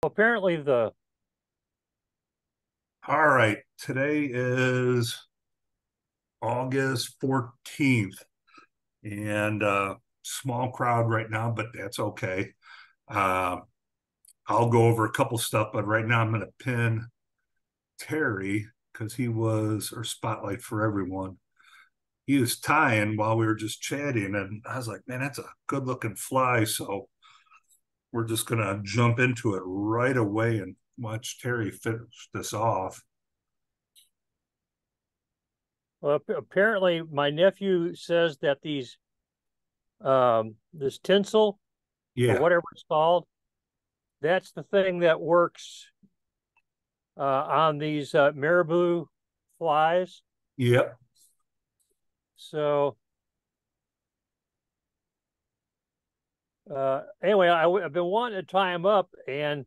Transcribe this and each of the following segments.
Apparently the All right, today is August 14th and small crowd right now, but that's okay. Uh, I'll go over a couple stuff, but right now I'm going to pin Terry because he was our spotlight for everyone. He was tying while we were just chatting, and I was like, man, that's a good looking fly. So we're just going to jump into it right away and watch Terry finish this off. apparently my nephew says that this tinsel or Yeah, whatever it's called, that's the thing that works on these marabou flies. yep. So anyway, I've been wanting to tie them up, and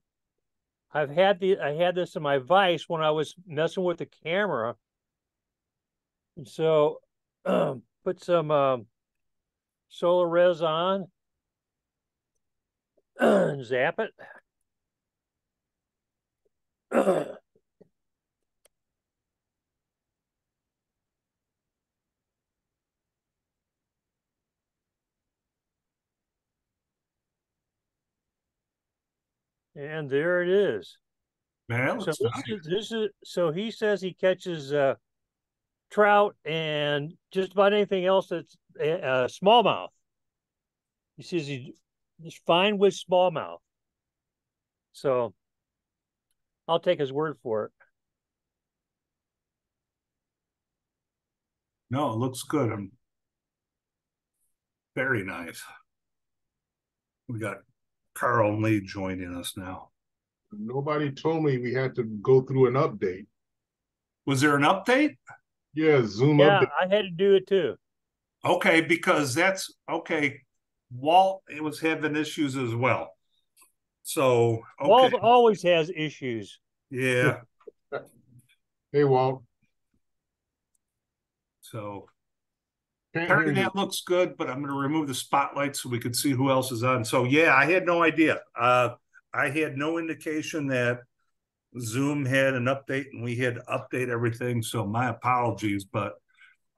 I had this in my vise when I was messing with the camera, and so put some solar res on and zap it. And there it is. Man, that So looks nice. this is so he says he catches trout and just about anything else that's smallmouth. He says he's fine with smallmouth. So I'll take his word for it. No, it looks good. I'm very nice. We got Carl and Lee joining us now. Nobody told me we had to go through an update. Was there an update? Yeah, Zoom Yeah, update. I had to do it too. Okay, because that's okay. Walt was having issues as well. So, okay. Walt always has issues. Yeah. Hey, Walt. So, Can't hear Terry, you. that looks good, but I'm going to remove the spotlight so we can see who else is on. So, yeah, I had no idea. I had no indication that Zoom had an update and we had to update everything. So, my apologies, but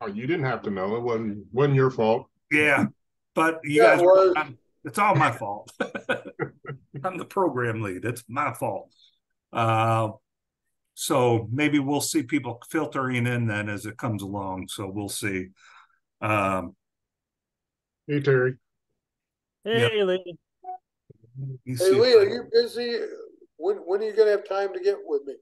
Oh, you didn't have to know. It wasn't your fault. yeah, but you Yeah, it guys, was. it's all my fault. I'm the program lead. It's my fault. Uh, so maybe we'll see people filtering in then as it comes along. So we'll see. Um, Hey, Terry. yeah, Hey, Lee. you Hey, see if Lee, are you busy? When are you gonna have time to get with me?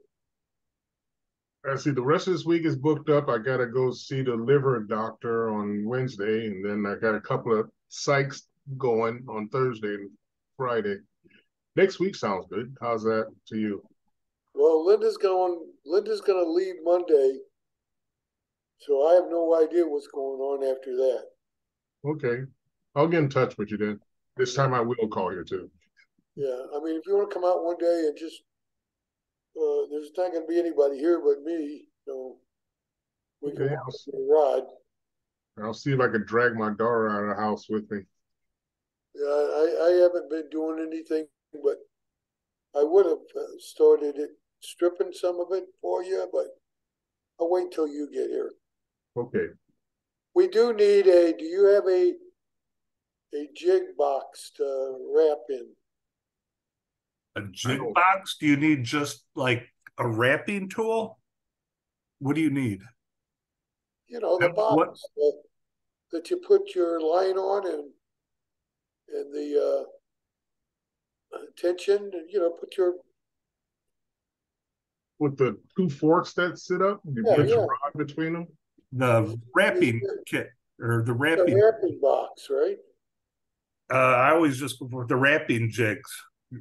I see the rest of this week is booked up. I got to go see the liver doctor on Wednesday, and then I got a couple of psychs going on Thursday and Friday. Next week sounds good. How's that to you? Well, Linda's gonna leave Monday, so I have no idea what's going on after that. Okay. I'll get in touch with you then. This time I will call you too. Yeah, I mean, if you want to come out one day and just, there's not gonna be anybody here but me, so we can Okay. walk the rod. I'll see if I can drag my daughter out of the house with me. Yeah, I haven't been doing anything, but I would have started it stripping some of it for you, but I'll wait till you get here. Okay. We do need do you have a jig box to wrap in? a jig box. Do you need just like a wrapping tool? What do you need? You know, the What? box that you put your line on and the tension, you know, put your, With the two forks that sit up, you yeah, put your yeah, rod between them. The wrapping the, kit or the the wrapping? wrapping box, right? I always just go for the wrapping jigs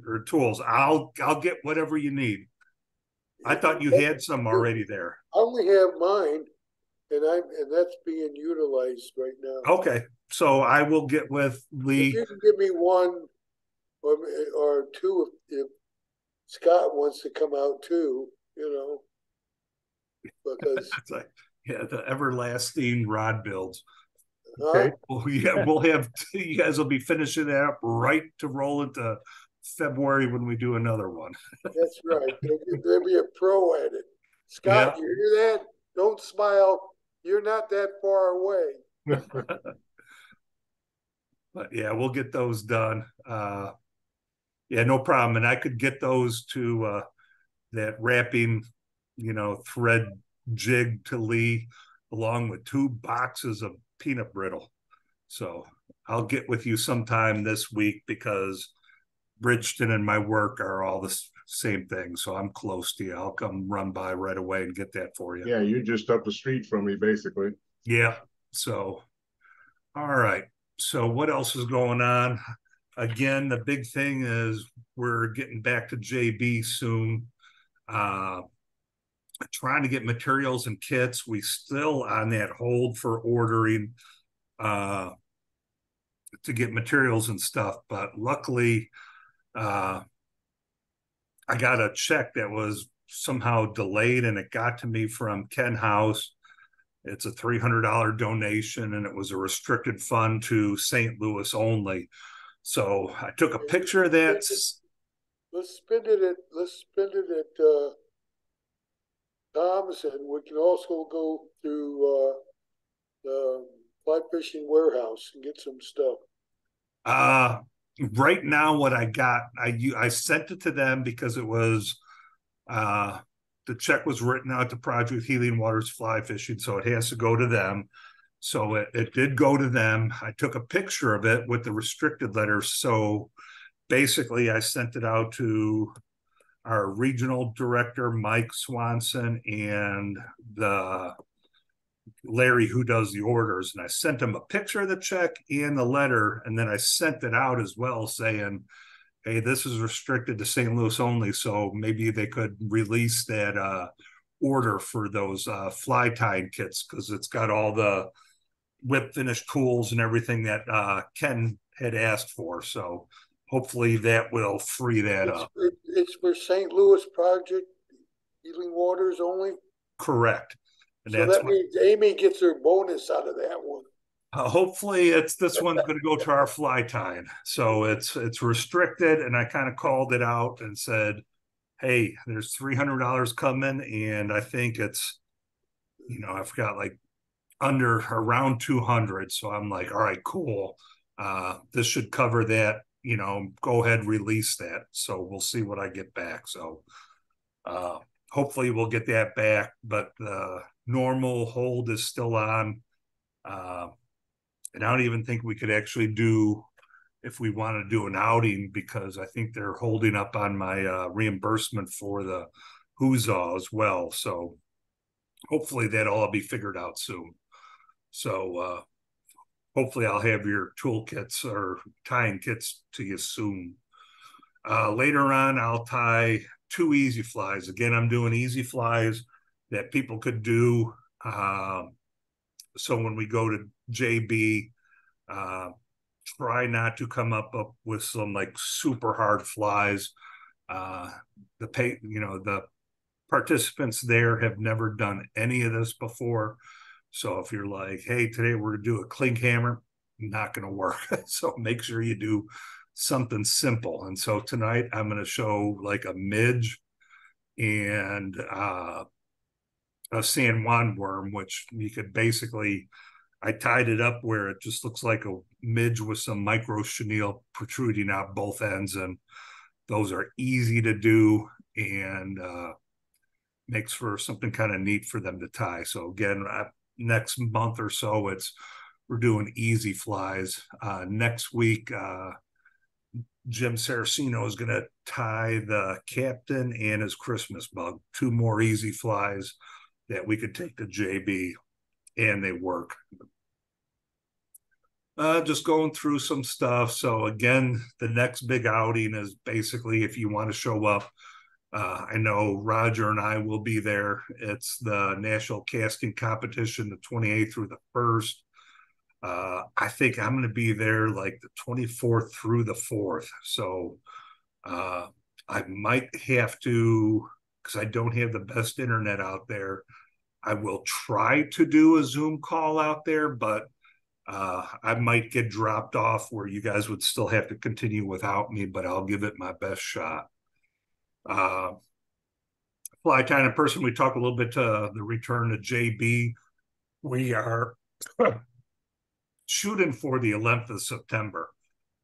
or tools. I'll get whatever you need. I thought you had some already there. I only have mine, and that's being utilized right now. Okay, so I will get with If Lee. you can give me one or two, if Scott wants to come out too, you know, because It's like, yeah, the everlasting rod builds. huh? Okay. Well, yeah, we'll have you guys will be finishing it up right to roll into February when we do another one. That's right. They'll be a pro at it. Scott, Yeah. you hear that? Don't smile. You're not that far away. But yeah, we'll get those done. Yeah, no problem. And I could get those to that wrapping, thread jig to Lee, along with 2 boxes of peanut brittle. So I'll get with you sometime this week because Bridgeton and my work are all the same thing. So I'm close to you. I'll come run by right away and get that for you. Yeah, you're just up the street from me, basically. Yeah. So, all right. So what else is going on? Again, the big thing is we're getting back to JB soon. Trying to get materials and kits. We still on that hold for ordering to get materials and stuff. But luckily, I got a check that was somehow delayed and it got to me from Ken House. It's a $300 donation and it was a restricted fund to St. Louis only. So I took a picture of that. Let's spend it at Tom's, and we can also go to the fly fishing warehouse and get some stuff. Right now, what I got, I sent it to them because it was the check was written out to Project Healing Waters Fly Fishing, so it has to go to them. So it did go to them. I took a picture of it with the restricted letter. So basically, I sent it out to our regional director, Mike Swanson, and the Larry who does the orders. And I sent him a picture of the check and the letter. And then I sent it out as well saying, hey, this is restricted to St. Louis only. So maybe they could release that order for those fly tying kits because it's got all the whip finish tools and everything that Ken had asked for. So hopefully that will free that up. It's for St. Louis Project Healing Waters only? Correct. And so that means Amy gets her bonus out of that one. Hopefully this one's going to go to our fly tying. So it's restricted. And I kind of called it out and said, hey, there's $300 coming. And I think it's, I've got like around 200. So I'm like, all right, cool. This should cover that, go ahead, release that. So we'll see what I get back. So hopefully we'll get that back, but the normal hold is still on. And I don't even think we could actually do, if we want to do an outing, because I think they're holding up on my reimbursement for the Huzzah as well. So hopefully that'll all be figured out soon. So hopefully I'll have your toolkits or tying kits to you soon. Later on, I'll tie 2 easy flies. Again, I'm doing easy flies that people could do. So when we go to JB, try not to come up with some like super hard flies. The participants there have never done any of this before. So if you're like, hey, today we're going to do a clink hammer, not going to work. So make sure you do something simple. And so tonight I'm going to show like a midge and a San Juan worm, which you could basically, I tied it up where it just looks like a midge with some micro chenille protruding out both ends. And those are easy to do and makes for something kind of neat for them to tie. So again, next month or so, we're doing easy flies. Next week, Jim Saraceno is going to tie the Captain and his Christmas bug, 2 more easy flies that we could take to JB, and they work. Just going through some stuff. So again, the next big outing is basically if you want to show up. I know Roger and I will be there. It's the National Casting Competition, the 28th through the 1st. I think I'm going to be there like the 24th through the 4th. So I might have to, because I don't have the best internet out there, I will try to do a Zoom call out there, but I might get dropped off where you guys would still have to continue without me, but I'll give it my best shot. Fly kind of person, we talk a little bit to the return to JB. We are shooting for the 11th of September.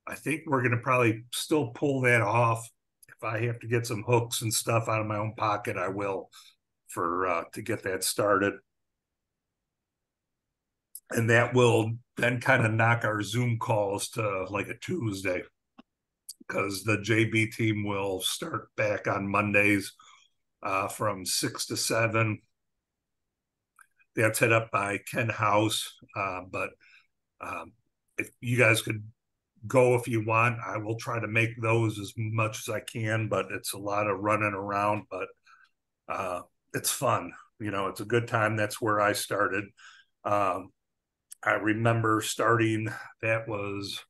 I think we're going to probably still pull that off. If I have to get some hooks and stuff out of my own pocket, I will for to get that started. And that will then kind of knock our Zoom calls to like a Tuesday, because the JB team will start back on Mondays from 6 to 7. That's set up by Ken House. But if you guys could go if you want, I will try to make those as much as I can, but it's a lot of running around, but it's fun. You know, it's a good time. That's where I started. I remember starting, that was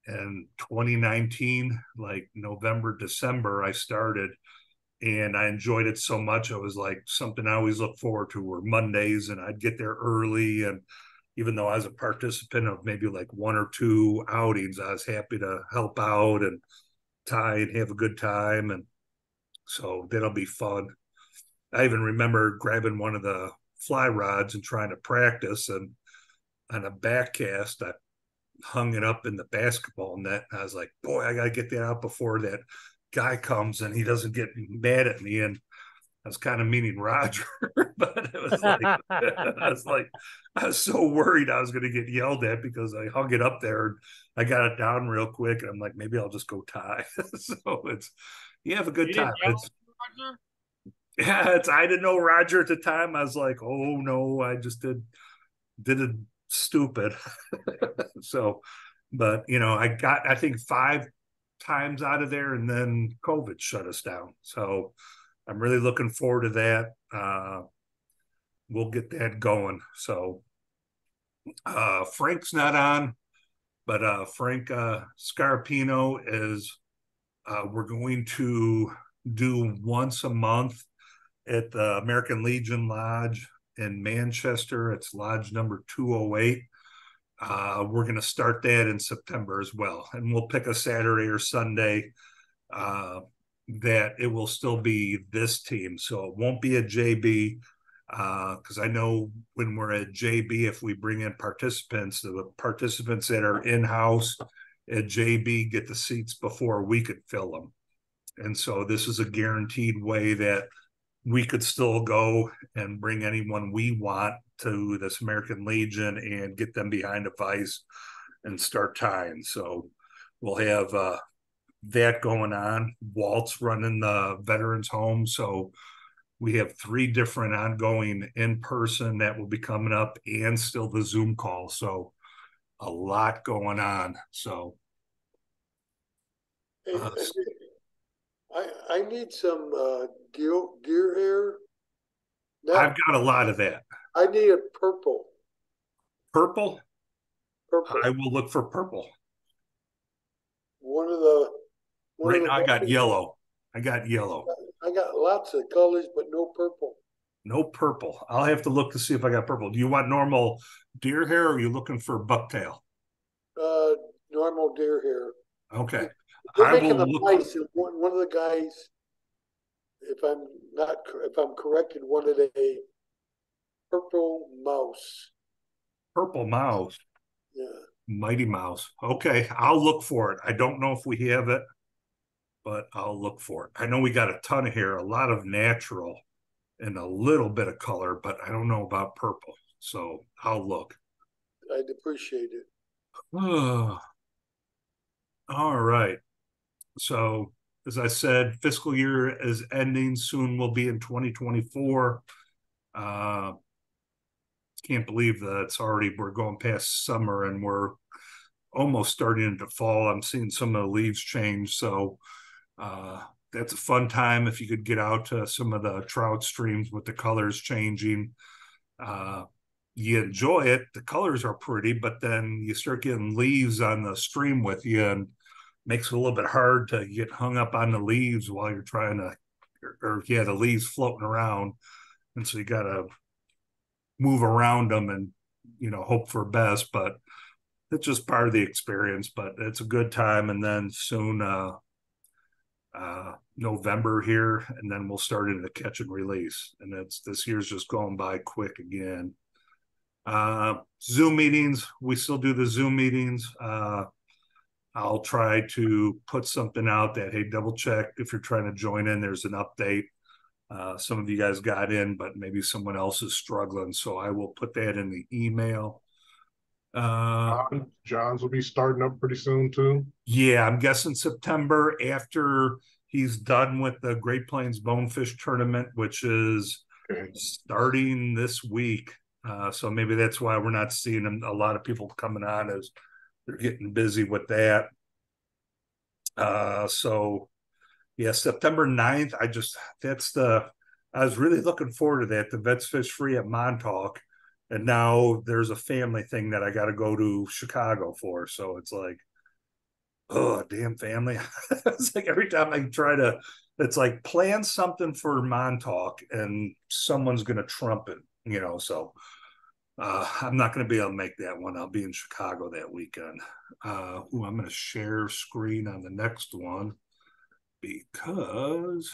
in 2019, like November, December, I started, and I enjoyed it so much. It was like something I always look forward to, were Mondays, and I'd get there early. And even though I was a participant of maybe like 1 or 2 outings, I was happy to help out and tie and have a good time. And so that'll be fun. I even remember grabbing one of the fly rods and trying to practice, and on a back cast, I hung it up in the basketball net. I was like, boy, I got to get that out before that guy comes and he doesn't get mad at me. And I was kind of meaning Roger, but it was like, I was so worried I was going to get yelled at because I hung it up there and I got it down real quick. And I'm like, maybe I'll just go tie. So you have a good time. Roger? Yeah, I didn't know Roger at the time. I was like, oh no, I just did it stupid. So, but you know, I think 5 times out of there, and then COVID shut us down. So I'm really looking forward to that. We'll get that going. So Frank's not on, but Frank Scarpino is, we're going to do once a month at the American Legion Lodge in Manchester. It's lodge number 208. We're going to start that in September as well. And we'll pick a Saturday or Sunday that it will still be this team. So it won't be a JB, because I know when we're at JB, if we bring in participants, the participants that are in-house at JB get the seats before we could fill them. And so this is a guaranteed way that we could still go and bring anyone we want to this American Legion and get them behind a vise and start tying. So we'll have that going on. Walt's running the veterans home. So we have 3 different ongoing in-person that will be coming up, and still the Zoom call. So a lot going on. So I need some deer hair. Now, I've got a lot of that. I need a purple. Purple? Purple. I will look for purple. One of the Right now, I got yellow. I got lots of colors, but no purple. No purple. I'll have to look to see if I got purple. Do you want normal deer hair, or are you looking for bucktail? Normal deer hair. Okay. They're making a price. One of the guys, if I'm corrected, wanted a purple mouse. Purple mouse. Yeah. Mighty Mouse. Okay, I'll look for it. I don't know if we have it, but I'll look for it. I know we got a ton of hair, a lot of natural and a little bit of color, but I don't know about purple. So I'll look. I'd appreciate it. All right. So as I said, fiscal year is ending soon. We'll be in 2024. Can't believe that we're going past summer and we're almost starting into fall. I'm seeing some of the leaves change. So that's a fun time if you could get out to some of the trout streams with the colors changing. You enjoy it. The colors are pretty, but then you start getting leaves on the stream with you, and makes it a little bit hard to get hung up on the leaves while you're trying to, the leaves floating around. And so you got to move around them and hope for best, but it's just part of the experience. But it's a good time. And then soon, November here, and then we'll start into catch and release. And this year's just going by quick again. Zoom meetings, we still do the Zoom meetings. I'll try to put something out that, hey, double check if you're trying to join in, there's an update. Some of you guys got in, but maybe someone else is struggling. So I will put that in the email. John's will be starting up pretty soon too. Yeah, I'm guessing September, after he's done with the Great Plains Bonefish Tournament, which is starting this week. So maybe that's why we're not seeing a lot of people coming on, as they're getting busy with that. So yeah, September 9th. I was really looking forward to that. The Vets Fish Free at Montauk. And now there's a family thing that I got to go to Chicago for. So it's like, oh, damn family. It's like every time I try to, it's like plan something for Montauk and someone's going to trump it, so I'm not going to be able to make that one. I'll be in Chicago that weekend. I'm going to share screen on the next one because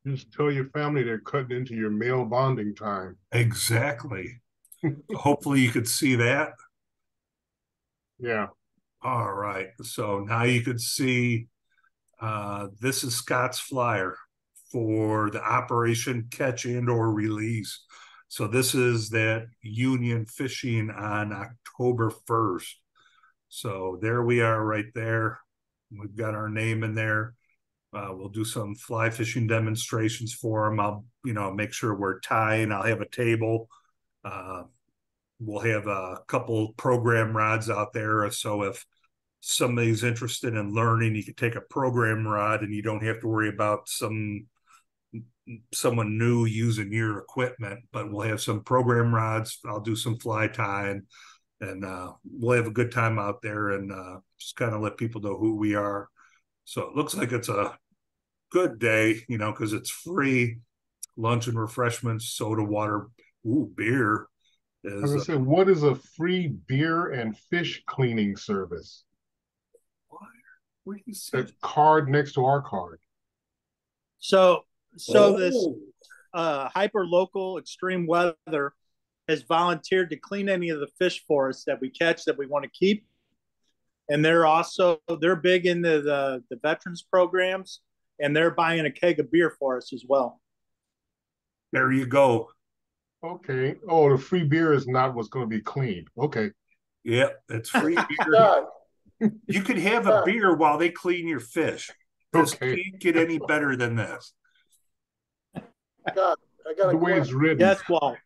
just tell your family they're cutting into your male bonding time. Exactly. Hopefully you could see that. Yeah. All right. So now you could see this is Scott's flyer for the Operation Catch and or Release. So this is that union fishing on October 1st. So there we are right there. We've got our name in there. We'll do some fly fishing demonstrations for them. I'll, make sure we're tying. I'll have a table. We'll have a couple program rods out there. So if somebody's interested in learning, you can take a program rod and you don't have to worry about someone new using your equipment, but we'll have some program rods. I'll do some fly tying, and we'll have a good time out there, and just kind of let people know who we are. So it looks like it's a good day, because it's free lunch and refreshments, soda, water, beer. I was gonna say, what is a free beer and fish cleaning service? Where do you see that card next to our card? So this hyper local extreme weather has volunteered to clean any of the fish for us that we catch that we want to keep. And they're big into the veterans programs, and they're buying a keg of beer for us as well. There you go. Okay. Oh, the free beer is not what's going to be cleaned. Okay. Yep, it's free beer. You could have a beer while they clean your fish. This can't get any better than this. God, I got the way it's written. Yes, Walt.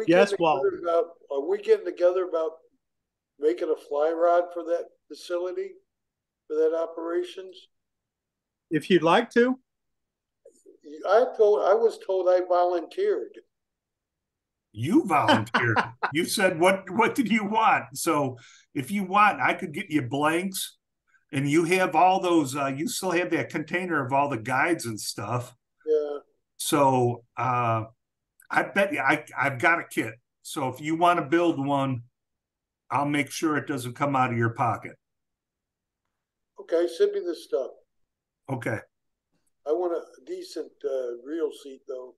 Yes, Walt. Are we getting together about making a fly rod for that facility, for that operations? If you'd like to. I was told I volunteered. You volunteered. You said, what did you want? So if you want, I could get you blanks, and you have all those, you still have that container of all the guides and stuff. Yeah. So I bet you I've got a kit. So if you want to build one, I'll make sure it doesn't come out of your pocket. Okay, send me the stuff. Okay. I want a decent reel seat, though.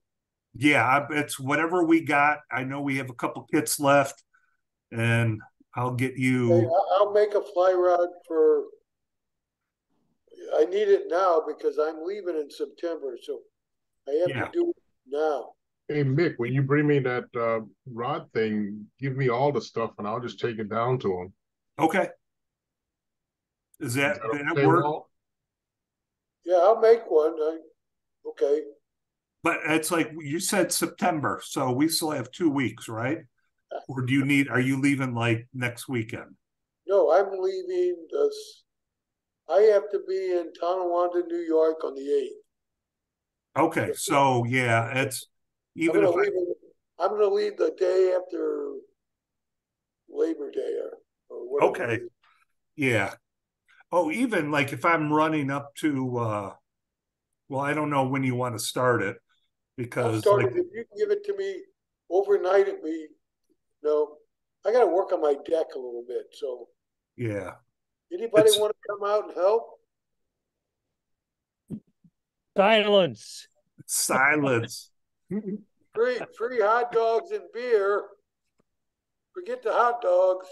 Yeah, it's whatever we got. I know we have a couple kits left, and I'll get you. Okay, I'll make a fly rod for. I need it now because I'm leaving in September, so I have to do it now. Hey, Mick, when you bring me that rod thing, give me all the stuff, and I'll just take it down to him. Okay. Is that okay, work? Walt? Yeah, I'll make one. Okay. But it's like you said September, so we still have 2 weeks, right? Or are you leaving like next weekend? No, I'm leaving I have to be in Tonawanda, New York on the 8th. Okay, so yeah, it's even I'm gonna leave the day after Labor Day or whatever. Okay. Yeah. Oh, even like if I'm running up to well, I don't know when you want to start it, because started, if you can give it to me overnight, at me, no, I got to work on my deck a little bit. So, yeah, anybody want to come out and help? Silence. Silence. Free hot dogs and beer. Forget the hot dogs.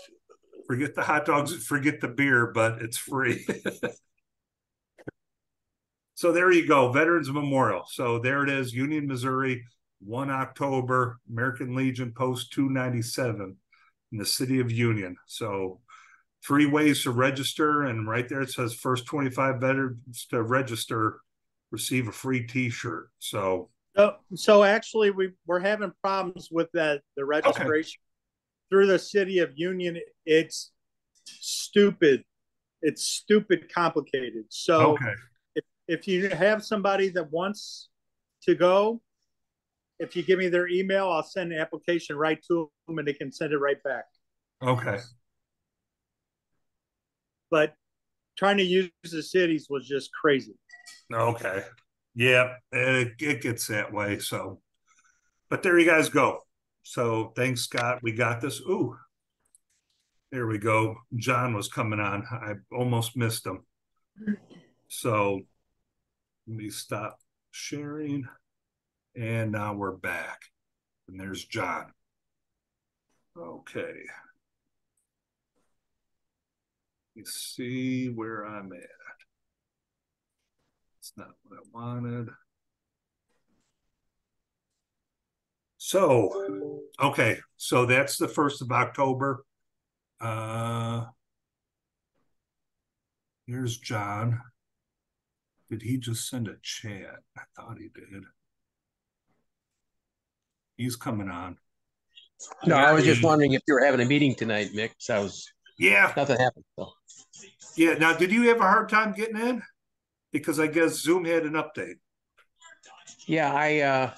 Forget the hot dogs, forget the beer, but it's free. So there you go, Veterans Memorial. So there it is, Union, Missouri, 1 October, American Legion Post 297 in the city of Union. So 3 ways to register, and right there it says first 25 veterans to register receive a free T-shirt. So actually we're having problems with the registration through the city of Union. It's stupid. It's stupid complicated. So if you have somebody that wants to go, if you give me their email, I'll send an application right to them and they can send it right back. Okay. But trying to use the cities was just crazy. Okay. Yeah, it gets that way. So, but there you guys go. So thanks, Scott. We got this. Ooh, there we go. John was coming on. I almost missed him. So let me stop sharing. And now we're back. And there's John. Okay. Let's see where I'm at. It's not what I wanted. So, okay. So that's the 1st of October. Here's John. Did he just send a chat? I thought he did. He's coming on. No, I was just wondering if you were having a meeting tonight, Mick. So nothing happened. So. Yeah. Now, did you have a hard time getting in? Because I guess Zoom had an update. Yeah, I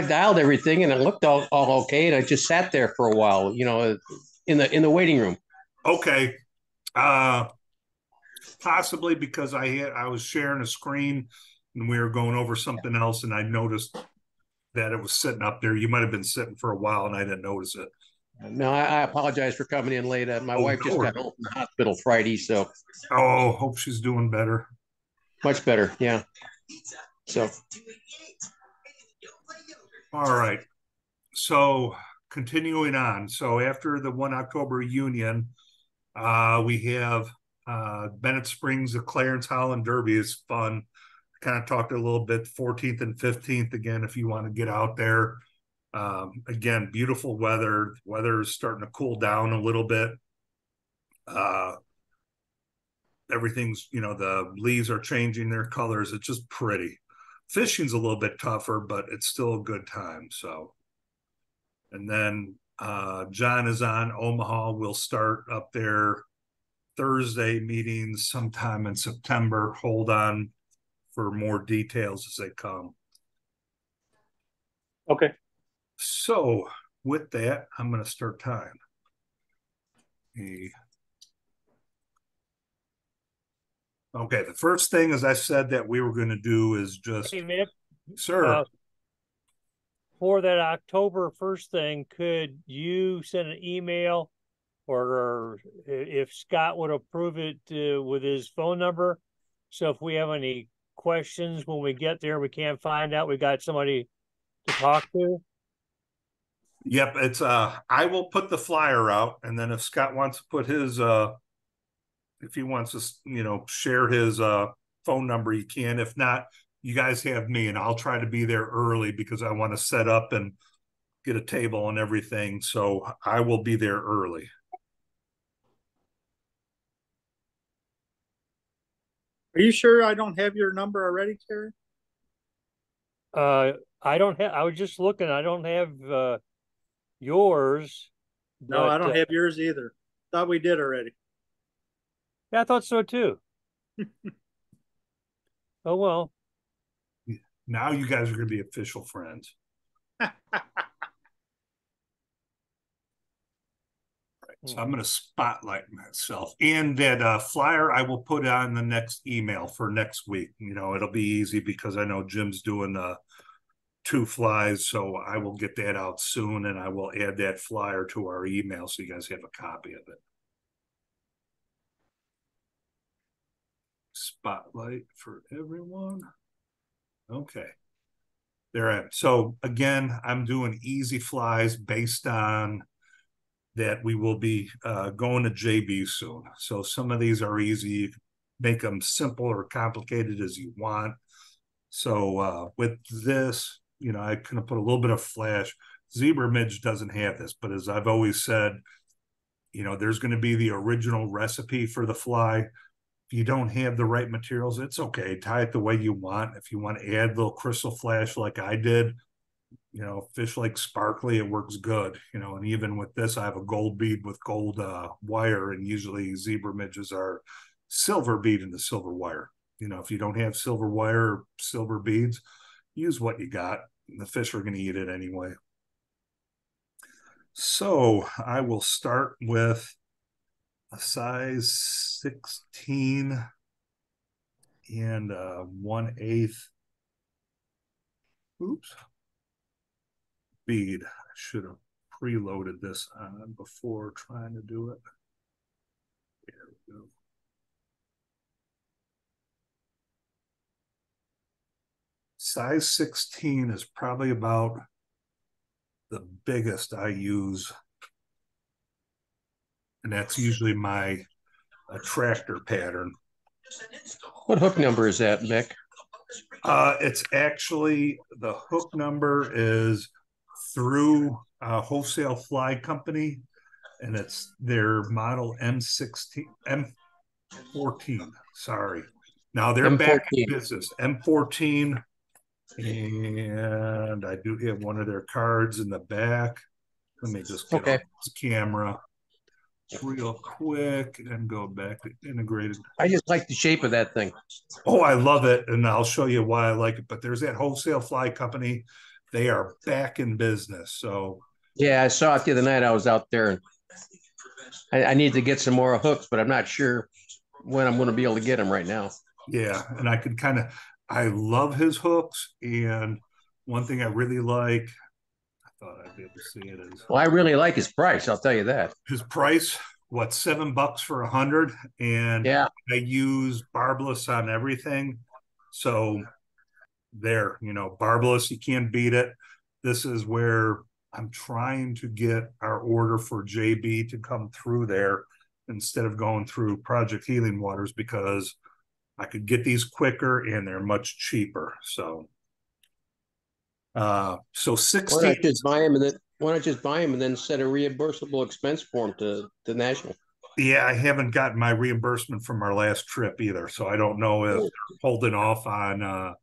dialed everything and it looked all okay, and I just sat there for a while, in the waiting room. Okay. Possibly because I was sharing a screen and we were going over something else, and I noticed that it was sitting up there. You might have been sitting for a while and I didn't notice it. No, I apologize for coming in late. My wife just got home from the hospital Friday, so. Oh, hope she's doing better. Much better, yeah. So. All right. So continuing on. So after the 1 October Union, we have Bennett Springs, the Clarence Holland Derby is fun. Kind of talked a little bit 14th and 15th again, if you want to get out there. Again, beautiful weather. Weather is starting to cool down a little bit. Everything's, the leaves are changing their colors. It's just pretty. Fishing's a little bit tougher, but it's still a good time. So, and then John is on Omaha. We'll start up there Thursday meetings sometime in September. Hold on for more details as they come. Okay. So with that, I'm going to start time. Okay, the first thing, as I said, that we were going to do is just... Hey, Mick, sir. For that October 1st thing, could you send an email, or if Scott would approve it with his phone number, so if we have any questions when we get there, we can't find out, we got somebody to talk to? Yep, it's I will put the flyer out, and then if Scott wants to put his if he wants to share his phone number, he can. If not, you guys have me, and I'll try to be there early because I want to set up and get a table and everything. So I will be there early. Are you sure I don't have your number already, Terry? I don't have, I was just looking, I don't have yours. No, I don't have yours either. Thought we did already. Yeah, I thought so too. Oh, well. Now you guys are going to be official friends. Right, so I'm going to spotlight myself. And that flyer I will put on the next email for next week. It'll be easy because I know Jim's doing the 2 flies, so I will get that out soon, and I will add that flyer to our email so you guys have a copy of it. Spotlight for everyone. Okay. There. So again, I'm doing easy flies based on that we will be going to JB soon. So some of these are easy. You can make them simple or complicated as you want. So with this, you know, I kind of put a little bit of flash. Zebra Midge doesn't have this, but as I've always said, you know, there's going to be the original recipe for the fly. If you don't have the right materials, it's okay. Tie it the way you want. If you want to add a little crystal flash like I did, you know, Fish Lake sparkly, it works good, you know. And even with this, I have a gold bead with gold wire, and usually zebra midges are silver bead and the silver wire. You know, if you don't have silver wire or silver beads, use what you got. The fish are going to eat it anyway. So I will start with a size 16 and 1/8. Oops. Bead. I should have preloaded this on before trying to do it. There we go. Size 16 is probably about the biggest I use, and that's usually my attractor pattern. What hook number is that, Mick? It's actually, the hook number is through a wholesale fly company, and it's their model M16, M14. Sorry. Now they're M14. back in business. M14, and I do have one of their cards in the back. Let me just get off this camera real quick and go back to integrated. I just like the shape of that thing. Oh, I love it, and I'll show you why I like it. But there's that wholesale fly company. They are back in business. So yeah, I saw it the other night. I was out there, and I need to get some more hooks, but I'm not sure when I'm going to be able to get them right now. Yeah, and I could kind of, I love his hooks, and one thing I really like, I thought I'd be able to see it, is well, I really like his price. I'll tell you that. His price, what, $7 for 100, and yeah, I use barbless on everything. So there, you know, barbless, you can't beat it. This is where I'm trying to get our order for JB to come through there instead of going through Project Healing Waters, because I could get these quicker and they're much cheaper. So 16. Why not just buy them and then send a reimbursable expense form to the national? Yeah, I haven't gotten my reimbursement from our last trip either, so I don't know if they're holding off on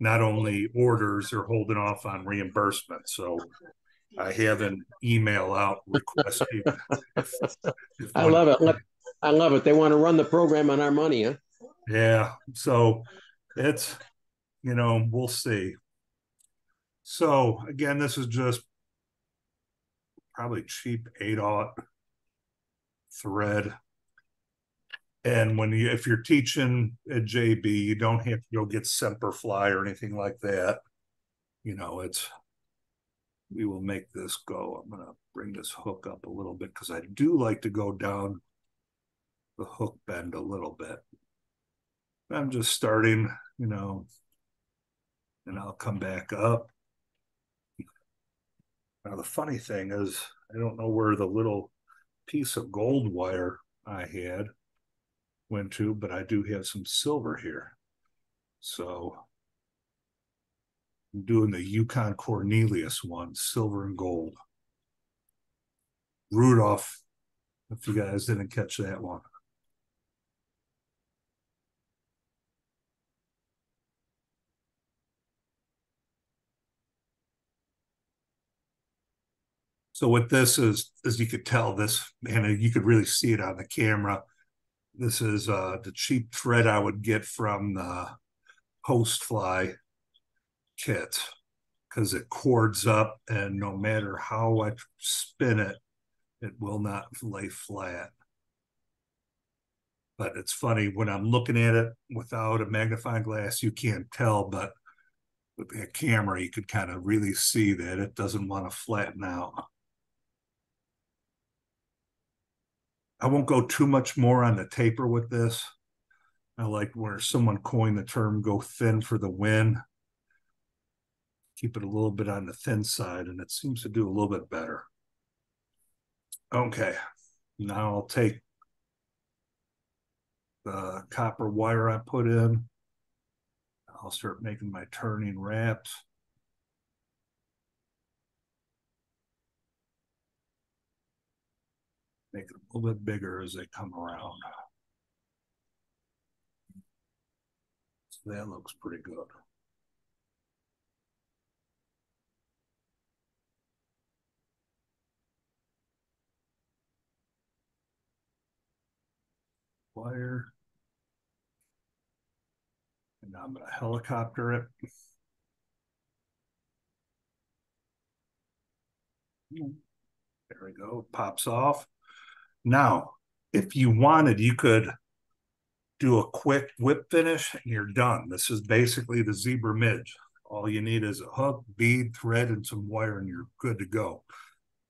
not only orders, they're holding off on reimbursement. So I have an email out requesting. I love it. I love it. They want to run the program on our money, huh? Yeah. So it's, you know, we'll see. So again, this is just probably cheap 8/0 thread. And when you, if you're teaching at JB, you don't have to go get Semper Fly or anything like that. You know, it's, we will make this go. I'm going to bring this hook up a little bit because I do like to go down the hook bend a little bit. I'm just starting, you know, and I'll come back up. Now, the funny thing is, I don't know where the little piece of gold wire I had went to, but I do have some silver here. So I'm doing the Yukon Cornelius one, silver and gold. Rudolph, if you guys didn't catch that one. So what this is, as you could tell, this, and you could really see it on the camera, this is the cheap thread I would get from the Host Fly kit, because it cords up, and no matter how I spin it, it will not lay flat. But it's funny, when I'm looking at it without a magnifying glass, you can't tell, but with that camera, you could kind of really see that it doesn't want to flatten out. I won't go too much more on the taper with this. I like where someone coined the term go thin for the win. Keep it a little bit on the thin side, and it seems to do a little bit better. Okay, now I'll take the copper wire I put in. I'll start making my turning wraps. Make it a little bit bigger as they come around. So that looks pretty good. Wire. And now I'm going to helicopter it. There we go. Pops off. Now, if you wanted, you could do a quick whip finish and you're done. This is basically the zebra midge. All you need is a hook, bead, thread, and some wire, and you're good to go.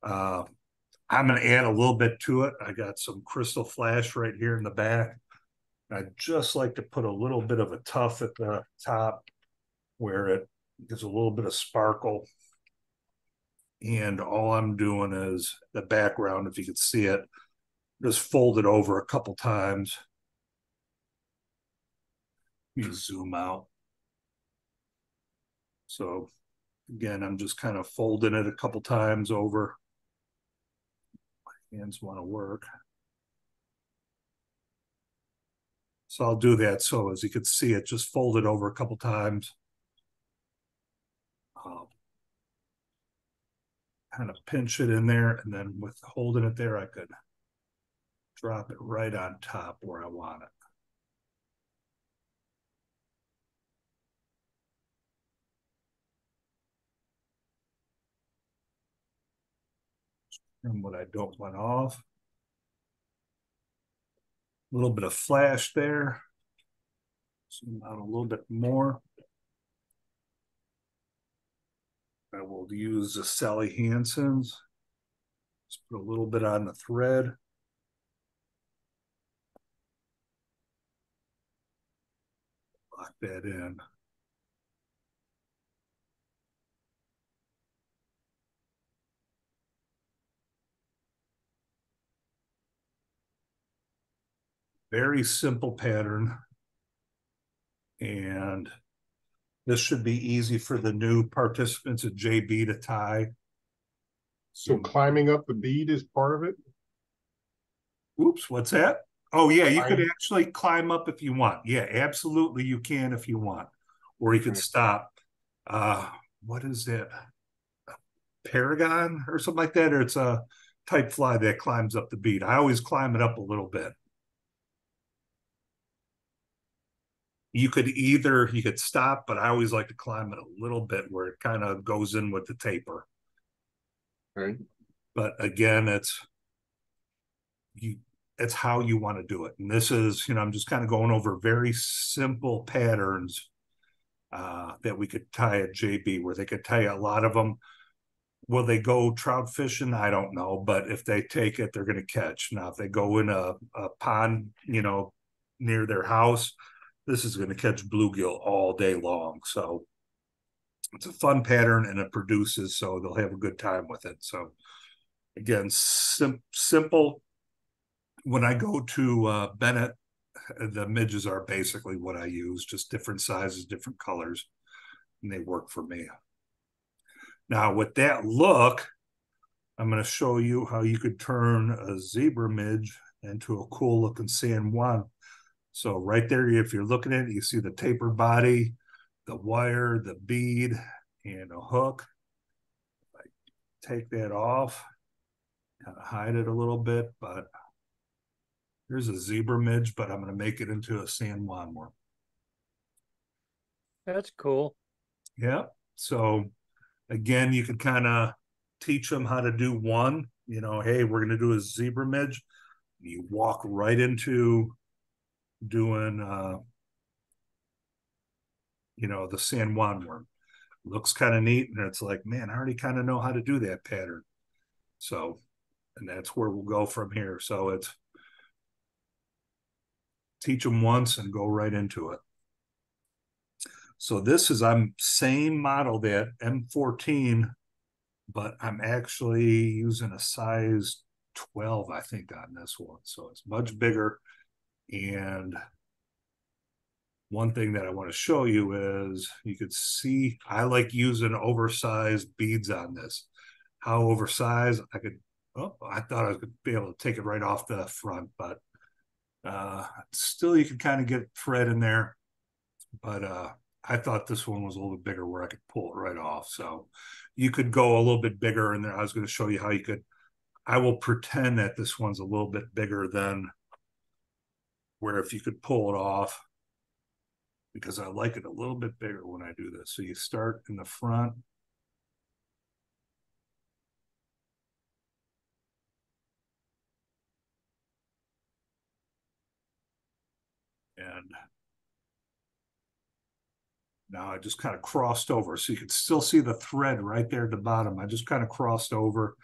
I'm going to add a little bit to it. I got some crystal flash right here in the back. I'd just like to put a little bit of a tuff at the top where it gives a little bit of sparkle. And all I'm doing is the background, if you can see it, just fold it over a couple times. You zoom out. So again, I'm just kind of folding it a couple times over. My hands want to work. So I'll do that. So as you can see, it just fold it over a couple times. Kind of pinch it in there, and then with holding it there, I could drop it right on top where I want it. And what I don't want off. A little bit of flash there. Zoom out a little bit more. I will use the Sally Hansen's. Just put a little bit on the thread. Lock that in. Very simple pattern. And this should be easy for the new participants at JB to tie. So climbing up the bead is part of it? Oops, what's that? Oh, yeah, you could actually climb up if you want. Yeah, absolutely, you can if you want. Or you could stop. What is it? Paragon or something like that? Or it's a type fly that climbs up the bead. I always climb it up a little bit. You could stop, but I always like to climb it a little bit where it kind of goes in with the taper. Right. But again, it's how you want to do it. And this is, I'm just kind of going over very simple patterns that we could tie at JB, where they could tie a lot of them. Will they go trout fishing? I don't know. But if they take it, they're going to catch. Now, if they go in a pond, near their house, this is going to catch bluegill all day long. So it's a fun pattern, and it produces, so they'll have a good time with it. So again, simple. When I go to Bennett, the midges are basically what I use, just different sizes, different colors, and they work for me. Now, with that look, I'm going to show you how you could turn a zebra midge into a cool looking San Juan. So right there, if you're looking at it, you see the taper body, the wire, the bead, and a hook. If I take that off, kind of hide it a little bit, but here's a zebra midge, but I'm going to make it into a San Juan worm. That's cool. Yeah. So again, you could kind of teach them how to do one. Hey, we're going to do a zebra midge. You walk right into doing, the San Juan worm. looks kind of neat. And it's like, man, I already kind of know how to do that pattern. So, and that's where we'll go from here. So it's teach them once and go right into it. So this is, I'm same model, that M14, but I'm actually using a size 12, I think, on this one. So it's much bigger. And one thing that I want to show you is you could see I like using oversized beads on this. How oversized? I could, oh, I thought I could be able to take it right off the front, but still you could kind of get thread in there. But I thought this one was a little bit bigger where I could pull it right off. So you could go a little bit bigger, and then I was going to show you how you could. I will pretend that this one's a little bit bigger than where if you could pull it off, because I like it a little bit bigger when I do this. So you start in the front. And now I just kind of crossed over. So you can still see the thread right there at the bottom. I just kind of crossed over.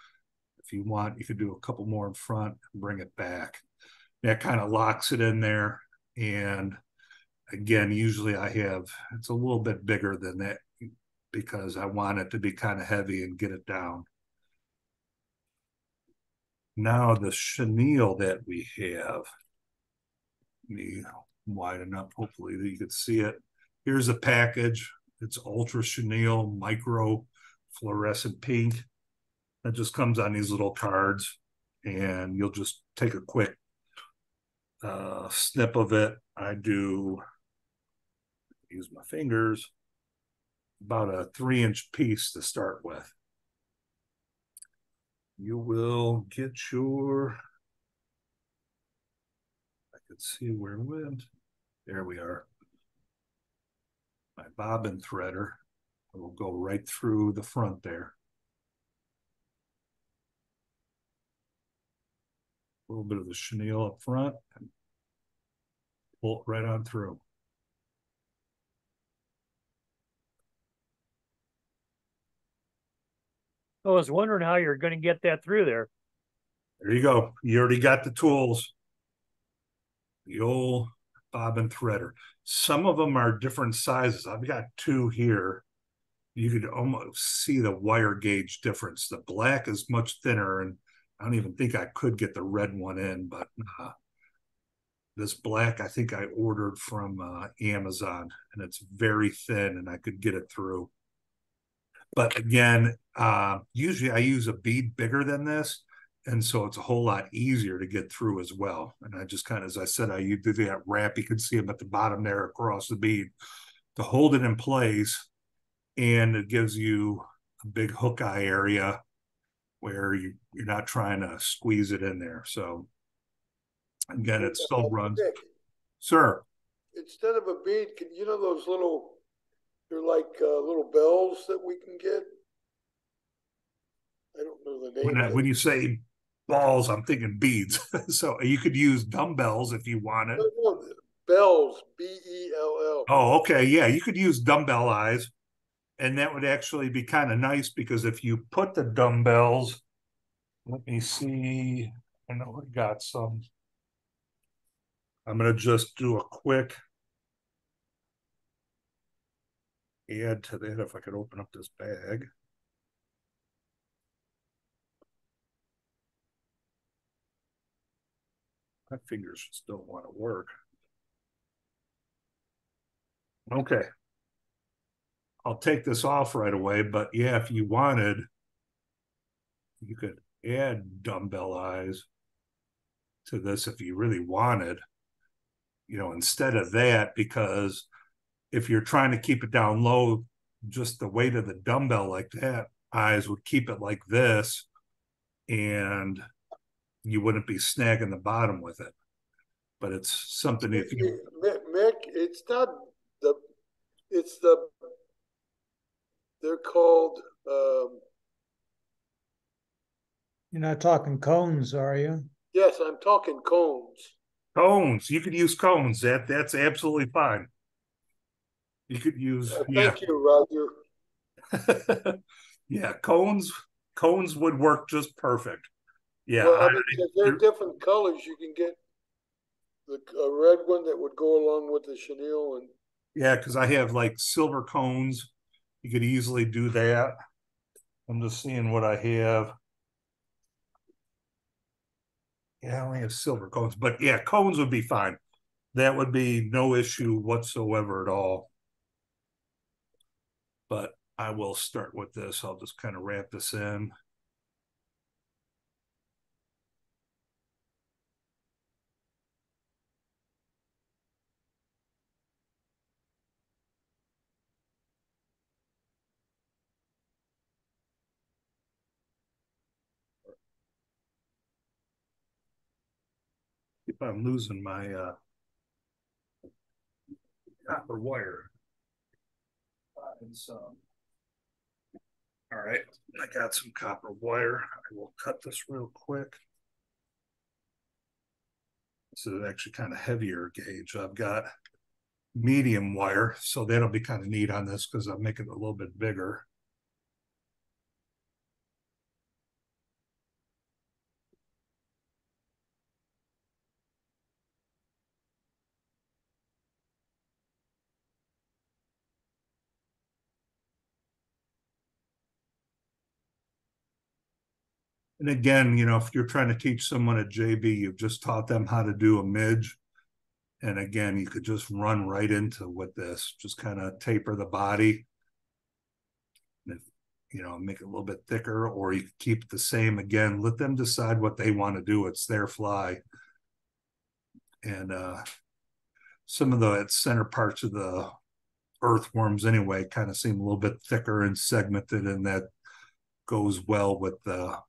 If you want, you could do a couple more in front and bring it back. That kind of locks it in there. And again, usually I have, it's a little bit bigger than that because I want it to be kind of heavy and get it down. Now the chenille that we have, let me widen up, hopefully you can see it. Here's a package. It's ultra chenille micro fluorescent pink. That just comes on these little cards, and you'll just take a quick snip of it. I do use my fingers, about a 3-inch piece to start with. You will get your, I can see where it went. There we are. My bobbin threader. I will go right through the front there. A little bit of the chenille up front and pull it right on through. I was wondering how you're going to get that through there. There you go. You already got the tools. The old bobbin threader. Some of them are different sizes. I've got 2 here. You could almost see the wire gauge difference. The black is much thinner, and I don't even think I could get the red one in, but this black I think I ordered from Amazon, and it's very thin, and I could get it through. But again, usually I use a bead bigger than this, and so it's a whole lot easier to get through as well. And I just kind of, as I said, I do that wrap. You can see them at the bottom there across the bead to hold it in place, and it gives you a big hook eye area where you're not trying to squeeze it in there. So again, it still runs. Sir. Instead of a bead, you know those little, they're like little bells that we can get? I don't know the name. When you say balls, I'm thinking beads. So you could use dumbbells if you wanted. No, bells, B-E-L-L. Oh, okay. Yeah, you could use dumbbell eyes. And that would actually be kind of nice because if you put the dumbbells, let me see. I know I got some. I'm going to just do a quick add to that if I could open up this bag. My fingers just don't want to work. Okay. I'll take this off right away, but yeah, if you wanted, you could add dumbbell eyes to this if you really wanted, you know, instead of that, because if you're trying to keep it down low, just the weight of the dumbbell like that, eyes would keep it like this, and you wouldn't be snagging the bottom with it. But it's something if you Mick, it's not the, it's the, they're called You're not talking cones, are you? yes, I'm talking cones. cones. You could use cones. That's absolutely fine. You could use Thank you, Roger. Yeah, cones would work just perfect. Yeah, Well, I mean, if they're different colors, you can get a red one that would go along with the chenille, and yeah, because I have like silver cones. You could easily do that. I'm just seeing what I have. Yeah, I only have silver cones, but yeah, cones would be fine. That would be no issue whatsoever at all. But I will start with this. I'll just kind of wrap this in. If I'm losing my copper wire. All right, I got some copper wire. I will cut this real quick. This is actually kind of heavier gauge. I've got medium wire, so that'll be kind of neat on this because I'll make it a little bit bigger. And again, you know, if you're trying to teach someone at JB, you've just taught them how to do a midge. And again, you could just run right into with this, just kind of taper the body. And if, you know, make it a little bit thicker, or you could keep it the same. Again, let them decide what they want to do. It's their fly. And some of the center parts of the earthworms anyway kind of seem a little bit thicker and segmented, and that goes well with the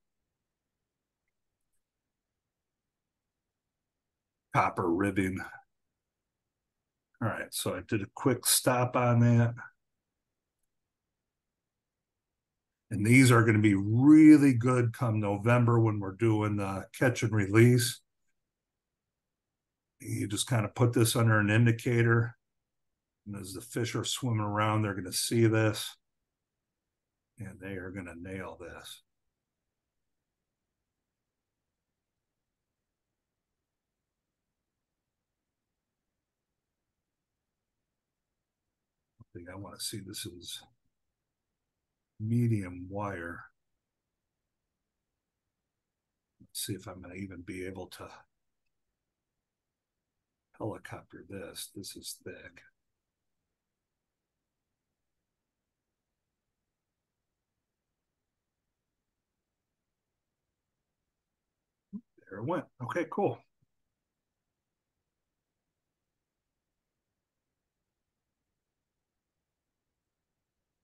copper ribbing. All right, so I did a quick stop on that. And these are going to be really good come November when we're doing the catch and release. You just kind of put this under an indicator. And as the fish are swimming around, they're going to see this. And they are going to nail this. I think I want to see this is medium wire. Let's see if I'm going to even be able to helicopter this. This is thick. There it went. Okay, cool.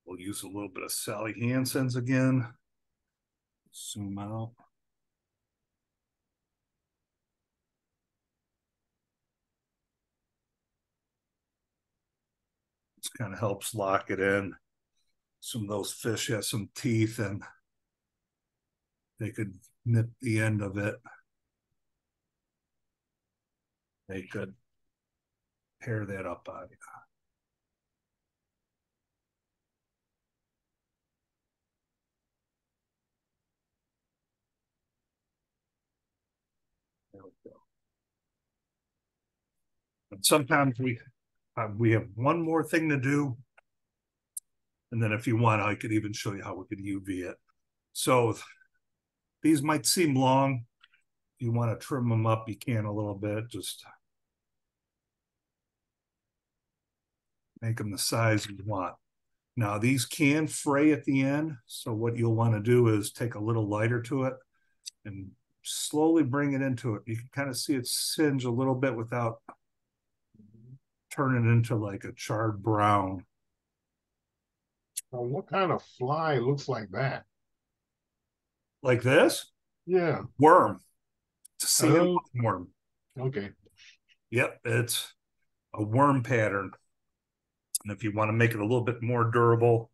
We'll use a little bit of Sally Hansen's again. Zoom out. This kind of helps lock it in. Some of those fish have some teeth and they could nip the end of it. They could tear that up on you. There we go. And sometimes we have one more thing to do. And then if you want, I could even show you how we could UV it. So these might seem long. If you want to trim them up, you can a little bit. Just make them the size you want. Now, these can fray at the end. So what you'll want to do is take a little lighter to it and slowly bring it into it. You can kind of see it singe a little bit without turning it into like a charred brown. What kind of fly looks like that? Like this? Yeah. Worm. It's a sand worm. Okay. Yep, it's a worm pattern. And if you want to make it a little bit more durable,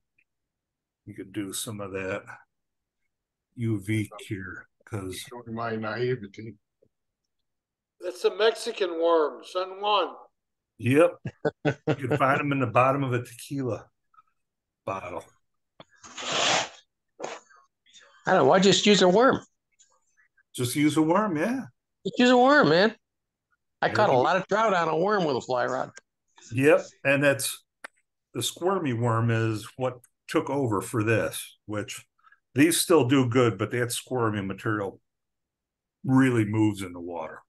you could do some of that UV cure. Because showing my naivety. That's a Mexican worm, San Juan. Yep. You can find them in the bottom of a tequila bottle. I don't know. Why just use a worm? Just use a worm, yeah. Just use a worm, man. I There caught a you go. lot of trout on a worm with a fly rod. Yep, and that's the squirmy worm is what took over for this, which these still do good, but that squirmy material really moves in the water.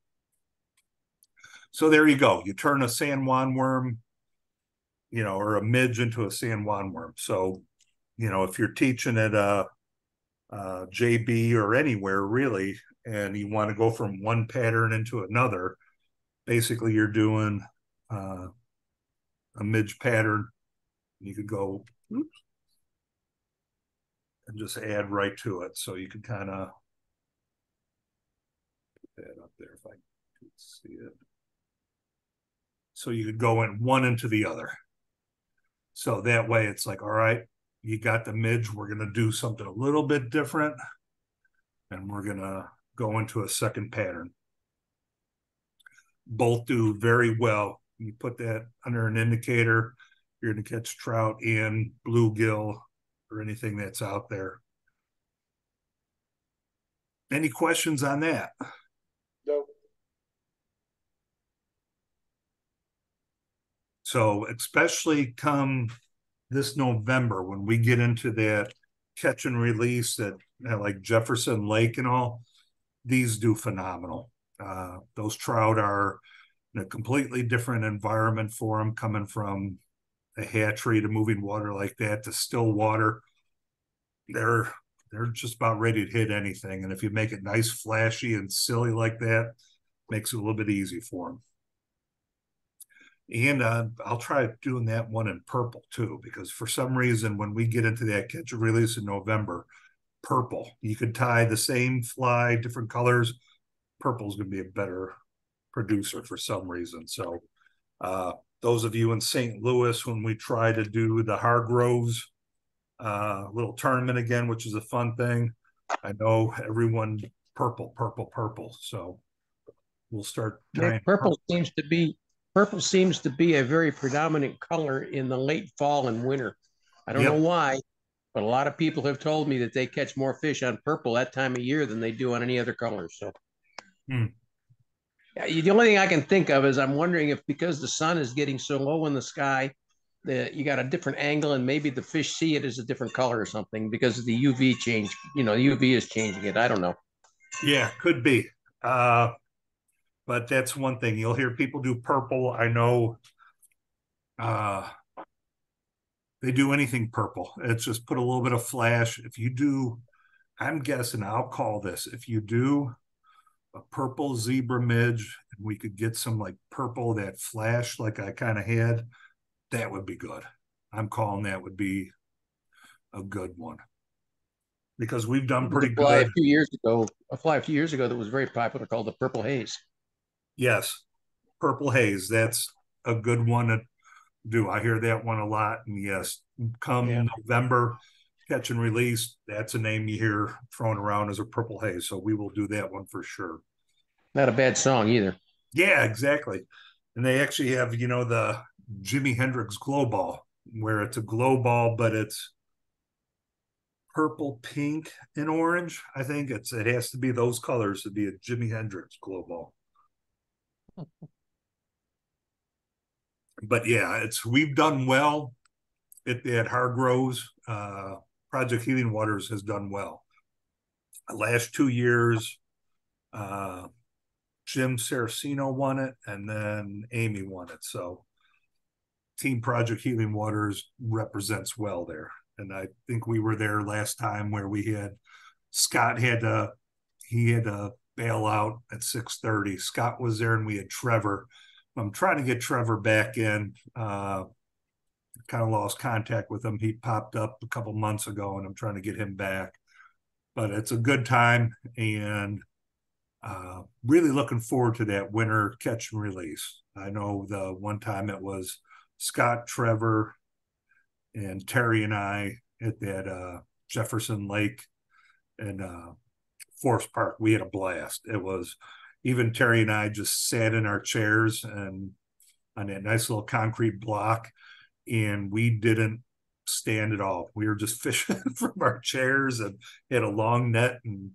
So there you go. You turn a San Juan worm, or a midge into a San Juan worm. So, if you're teaching at JB or anywhere really, and you want to go from one pattern into another, basically you're doing a midge pattern. You could go and just add right to it. So you could kind of put that up there if I could see it. So you could go in one into the other. So that way it's like, all right, you got the midge. We're going to do something a little bit different. And we're going to go into a second pattern. Both do very well. You put that under an indicator, you're going to catch trout and bluegill or anything that's out there. Any questions on that? No. So especially come this November when we get into that catch and release at like Jefferson Lake and all, these do phenomenal. Those trout are in a completely different environment for them, coming from a hatchery to moving water like that to still water. They're just about ready to hit anything. And if you make it nice, flashy, and silly like that, makes it a little bit easy for them. And I'll try doing that one in purple too, because for some reason, when we get into that catch and release in November, purple, you could tie the same fly, different colors. Purple is going to be a better producer for some reason. So those of you in St. Louis, when we try to do the Hargroves little tournament again, which is a fun thing, I know everyone purple. So we'll start tying Purple seems to be a very predominant color in the late fall and winter. I don't know why, but a lot of people have told me that they catch more fish on purple that time of year than they do on any other color. So the only thing I can think of is I'm wondering if because the sun is getting so low in the sky, that you got a different angle and maybe the fish see it as a different color or something because of the UV change. The UV is changing it. I don't know. Yeah, could be. But that's one thing. You'll hear people do purple. I know they do anything purple. It's just put a little bit of flash. If you do, I'm guessing, I'll call this, if you do a purple zebra midge and we could get some like purple, that flash like I kind of had, that would be good. I'm calling that would be a good one. Because we've done pretty good. A fly a few years ago that was very popular called the purple haze. Yes, purple haze. That's a good one to do. I hear that one a lot. And yes, come November, catch and release, that's a name you hear thrown around as a purple haze. So we will do that one for sure. Not a bad song either. Yeah, exactly. And they actually have, the Jimi Hendrix glow ball, where it's a glow ball, but it's purple, pink, and orange. I think it has to be those colors to be a Jimi Hendrix glow ball. But yeah, we've done well at Hargroves. Project Healing Waters has done well. The last 2 years, Jim Saraceno won it, and then Amy won it. So Team Project Healing Waters represents well there. And I think we were there last time where we had Scott had to bail out at 6:30. Scott was there and we had Trevor. I'm trying to get Trevor back in. Kind of lost contact with him. He popped up a couple months ago and I'm trying to get him back. But it's a good time and really looking forward to that winter catch and release. I know the one time it was Scott, Trevor, and Terry and I at that Jefferson Lake and Forest Park. We had a blast. It was even Terry and I just sat in our chairs and on that nice little concrete block, and we didn't stand at all. We were just fishing from our chairs and had a long net, and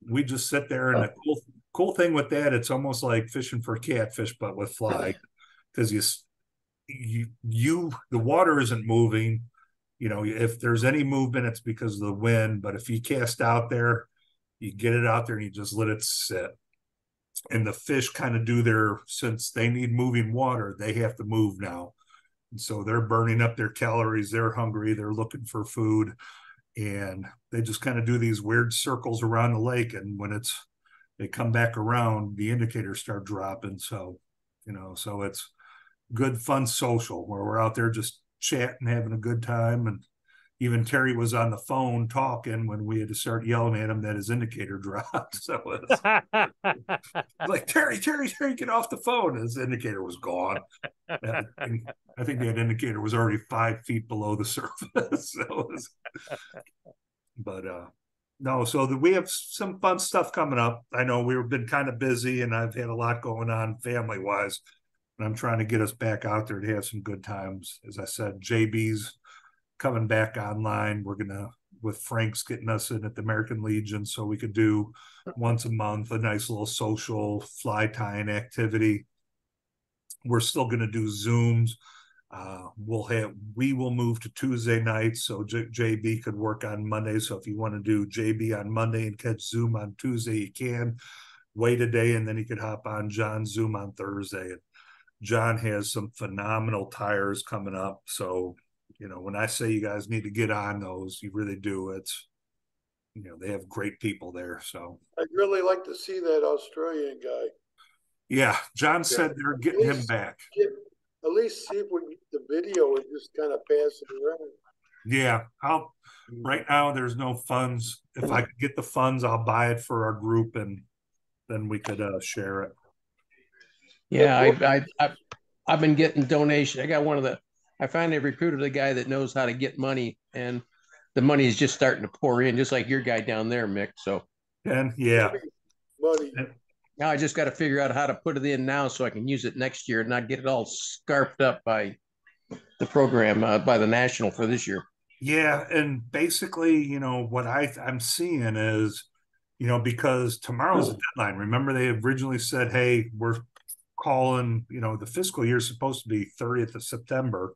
we just sit there. And the cool thing with that, it's almost like fishing for catfish, but with fly, because the water isn't moving. You know, if there's any movement, it's because of the wind. But if you cast out there, you get it out there and you just let it sit. And the fish kind of do since they need moving water, they have to move now. And so they're burning up their calories. They're hungry. They're looking for food. And they just kind of do these weird circles around the lake. And when they come back around, the indicators start dropping. So, so it's good, fun social where we're out there just chatting, having a good time. And even Terry was on the phone talking when we had to start yelling at him that his indicator dropped. So it's like, Terry, get off the phone. His indicator was gone. I think that indicator was already 5 feet below the surface. No, so we have some fun stuff coming up. I know we've been kind of busy, and I've had a lot going on family-wise, and I'm trying to get us back out there to have some good times. As I said, JB's coming back online. We're with Frank's getting us in at the American Legion, so we could do once a month a nice little social fly tying activity. We're still going to do Zooms. We will move to Tuesday nights, so JB could work on Monday. So if you want to do JB on Monday and catch Zoom on Tuesday, you can wait a day, and then you could hop on John's Zoom on Thursday. And John has some phenomenal tires coming up. So, when I say you guys need to get on those, you really do. It's, they have great people there. So I'd really like to see that Australian guy. Yeah, John said they're getting him back. At least see if we can get the video and just kind of pass it around. Yeah, right now there's no funds. If I could get the funds, I'll buy it for our group, and then we could share it. Yeah, I've been getting donations. I finally recruited a guy that knows how to get money, and the money is just starting to pour in, just like your guy down there, Mick. So, and yeah, money. Now I just got to figure out how to put it in now so I can use it next year and not get it all scarfed up by the program, by the national for this year. Yeah, and basically, what I'm seeing is, because tomorrow's the deadline. Remember, they originally said, "Hey, we're calling." The fiscal year is supposed to be 30th of September,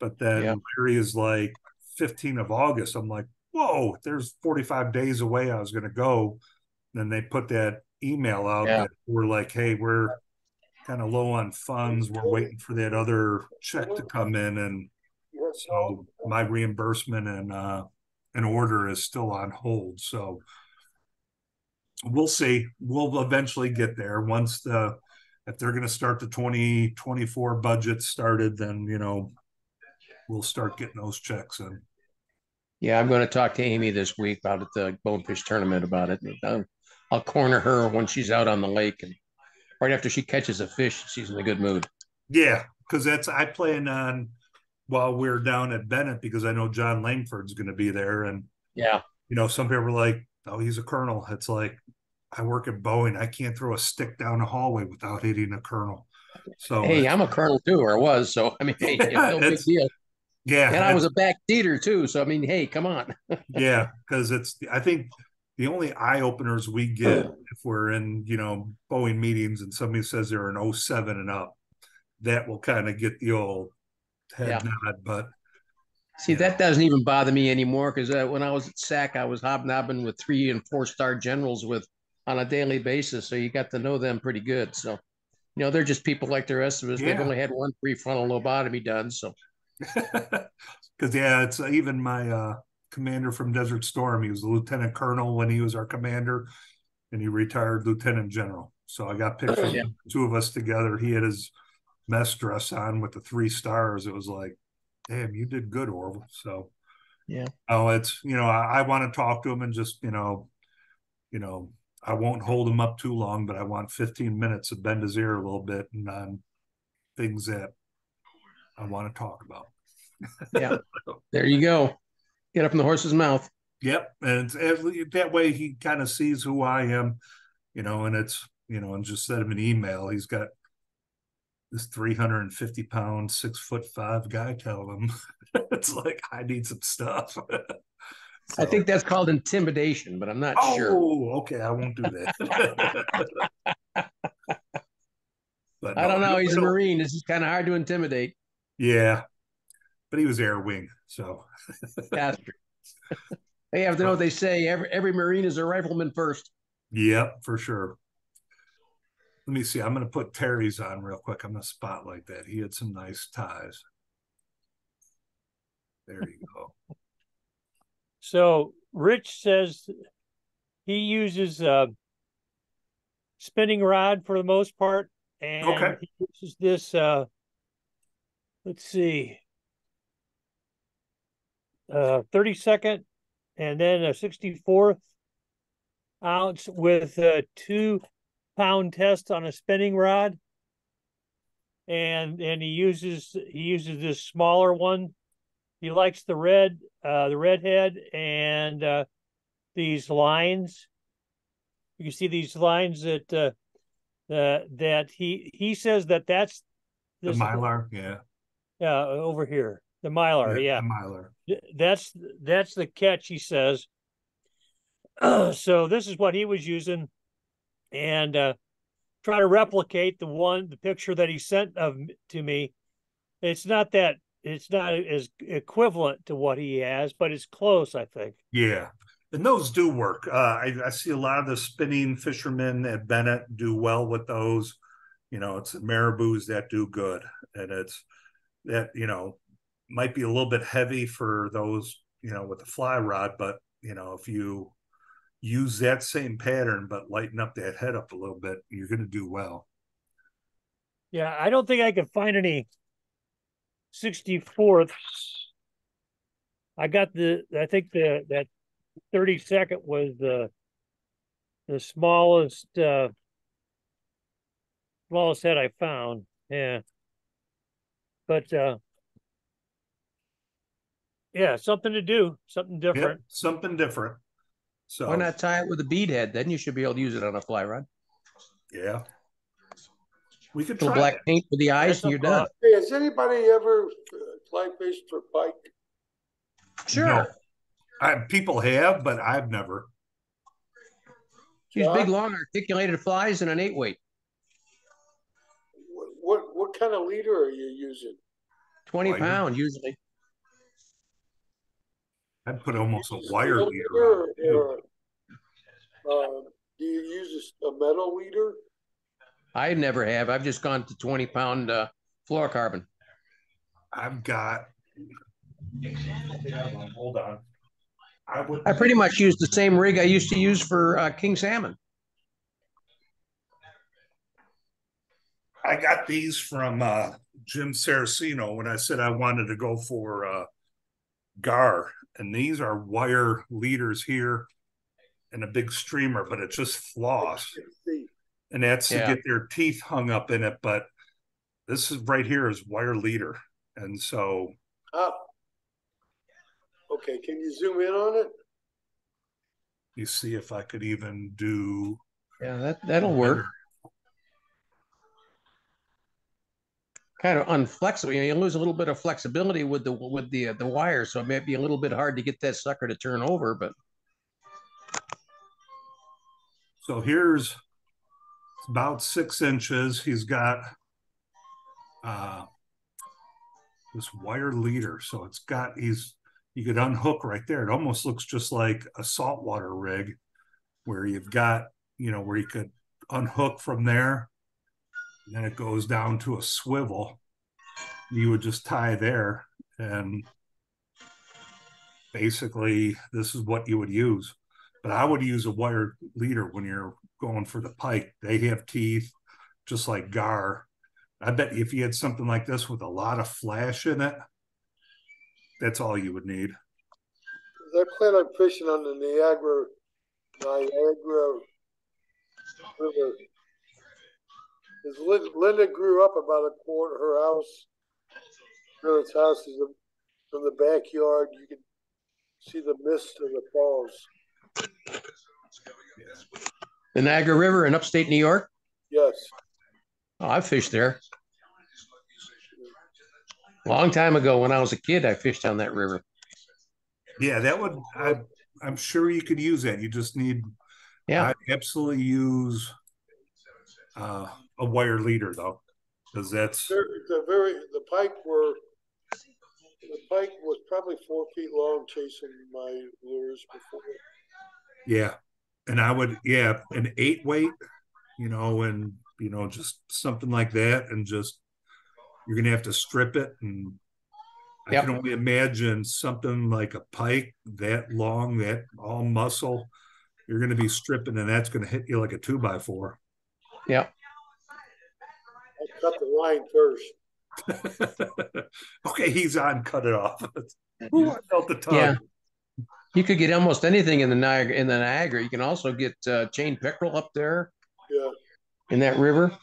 but then Larry is like 15th of August. I'm like, whoa, there's 45 days away. I was going to go. Then they put that email out that we're like, hey, we're kind of low on funds. We're waiting for that other check to come in, and so my reimbursement and an order is still on hold. So we'll see. We'll eventually get there once if they're going to start the 2024 budget started, then we'll start getting those checks in. Yeah, I'm going to talk to Amy this week about the bonefish tournament about it. I'll corner her when she's out on the lake, and right after she catches a fish, she's in a good mood. Yeah, because I plan on while we're down at Bennett, because I know John Langford's going to be there, and some people are like, "Oh, he's a colonel." It's like, I work at Boeing. I can't throw a stick down a hallway without hitting a colonel. So hey, I'm a colonel too, or was. So I mean, hey, no big deal. Yeah, and I was a back seater too. So I mean, hey, come on. Yeah, because I think the only eye openers we get if we're in Boeing meetings and somebody says they're an 07 and up, that will kind of get the old head nod. But see, that doesn't even bother me anymore, because when I was at SAC, I was hobnobbing with 3- and 4-star generals on a daily basis, so you got to know them pretty good. So they're just people like the rest of us. They've only had one prefrontal lobotomy done. So because it's even my commander from Desert Storm. He was a lieutenant colonel when he was our commander, and he retired lieutenant general. So I got pictures of the two of us together. He had his mess dress on with the 3 stars. It was like, damn, you did good, Orville. So it's I want to talk to him and just I won't hold him up too long, but I want 15 minutes to bend his ear a little bit and on things that I want to talk about. Yeah, there you go. Get up in the horse's mouth. Yep, and that way he kind of sees who I am, and it's and just send him an email. He's got this 350-pound, 6'5" guy telling him, it's like, I need some stuff. I think that's called intimidation, but I'm not sure. Oh, okay. I won't do that. But I no, don't know. He's a Marine. This is kind of hard to intimidate. yeah, but he was air wing, so That's true. They have to know what they say. Every Marine is a rifleman first. Yep, for sure. Let me see. I'm going to put Terry's on real quick. I'm going to spotlight that. He had some nice ties. There you go. So Rich says he uses a spinning rod for the most part, and okay. he uses this. Let's see, 32nd, and then a 64th ounce with a 2-pound test on a spinning rod, and he uses this smaller one. He likes the redhead, and these lines. You can see these lines that that he says that's The this Mylar, yeah. Over here, the Mylar, yeah. The Mylar. That's the catch, he says. So this is what he was using, and try to replicate the picture that he sent to me. It's not as equivalent to what he has, but it's close, I think. Yeah, and those do work. I see a lot of the spinning fishermen at Bennett do well with those. You know, it's marabous that do good, and it's that, you know, might be a little bit heavy for those, you know, with the fly rod, but you know, if you use that same pattern but lighten up that head up a little bit, you're going to do well. Yeah, I don't think I could find any 64th. I think that 32nd was the smallest head I found. Yeah. But yeah, something to do, something different. Yep, something different. So why not tie it with a bead head? Then you should be able to use it on a fly rod. Yeah, we could try black that. paint for the eyes, and you're done. Hey, has anybody ever fly fished for pike? Sure. No. People have, but I've never. Use big, long, articulated flies and an 8-weight. What kind of leader are you using? 20 pound usually. I'd put almost a wire leader on it. Do you use a metal leader? I never have. I've just gone to 20 pound fluorocarbon. I've got. Hold on. I pretty much use the same rig I used to use for king salmon. I got these from Jim Saraceno when I said I wanted to go for gar, and these are wire leaders here and a big streamer, but it's just floss, and that's to get their teeth hung up in it. But this is right here is wire leader, and so. Okay, can you zoom in on it? You see if I could even do. Yeah, that'll work. Kind of unflexible. You lose a little bit of flexibility with the wire, so it may be a little bit hard to get that sucker to turn over. But so here's about 6 inches. He's got this wire leader, so it's got you could unhook right there. It almost looks just like a saltwater rig, where you've got where you could unhook from there. And then it goes down to a swivel. You would just tie there, and basically this is what you would use. But I would use a wire leader when you're going for the pike. They have teeth just like gar. I bet if you had something like this with a lot of flash in it, that's all you would need. I plan on fishing on the Niagara River. Linda grew up about a quarter. Her house is from the backyard. You can see the mist of the falls. The Niagara River in upstate New York? Yes. Oh, I've fished there. Long time ago, when I was a kid, I fished on that river. Yeah, that would I'm sure you could use that. You just need Yeah. I absolutely use a wire leader though, because that's The pike was probably 4 feet long chasing my lures before. yeah. And I would an 8 weight, and just something like that, and just you're gonna have to strip it, and I Yep. can only imagine something like a pike that long, that all muscle. You're going to be stripping, and that's going to hit you like a 2x4. Yep. I cut the line first. Okay, he's on. Cut it off. Ooh, I felt the tug. Yeah. You could get almost anything in the Niagara. You can also get chain pickerel up there. Yeah. In that river.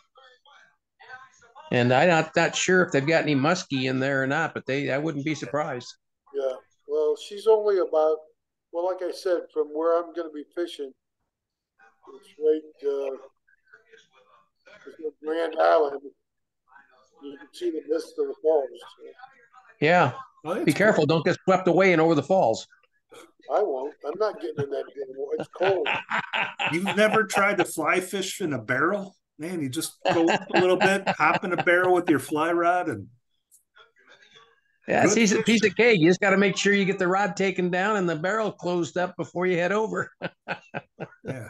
And I'm not sure if they've got any muskie in there or not, but I wouldn't be surprised. Yeah. Well, she's only about, like I said, from where I'm going to be fishing, it's right, Grand Island. You can see the mist of the falls. So. Yeah. Well, be careful. Don't get swept away and over the falls. I won't. I'm not getting in that anymore. It's cold. You've never tried to fly fish in a barrel? Man, you just go up a little bit, hop in a barrel with your fly rod, and it's a piece of cake. You just got to make sure you get the rod taken down and the barrel closed up before you head over. Yeah.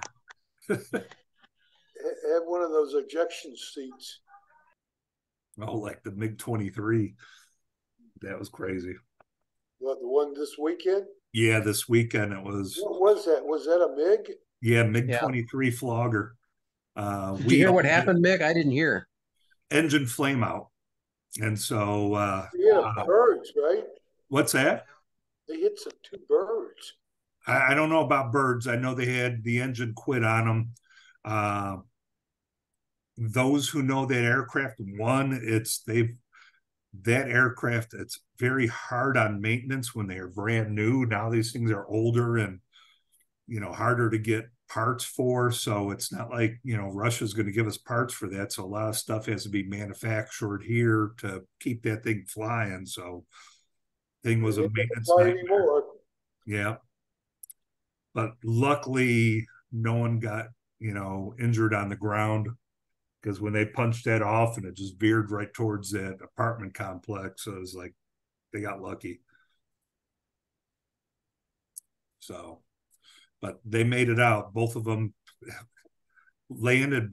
Have one of those ejection seats. Oh, like the MiG-23. That was crazy. What, the one this weekend? Yeah, this weekend it was. What was that? Was that a MiG? Yeah, MiG-23 flogger. Did you hear what happened, Mick? I didn't hear. Engine flame out. And so birds, right? What's that? They hit some 2 birds. I don't know about birds. I know they had the engine quit on them. Those who know that aircraft, that aircraft, it's very hard on maintenance when they are brand new. Now these things are older and harder to get parts for. So it's not like Russia's going to give us parts for that. So a lot of stuff has to be manufactured here to keep that thing flying. So thing was a maintenance nightmare. Yeah, but luckily no one got injured on the ground, because when they punched that off and it just veered right towards that apartment complex, so it was like they got lucky. So, but they made it out. Both of them landed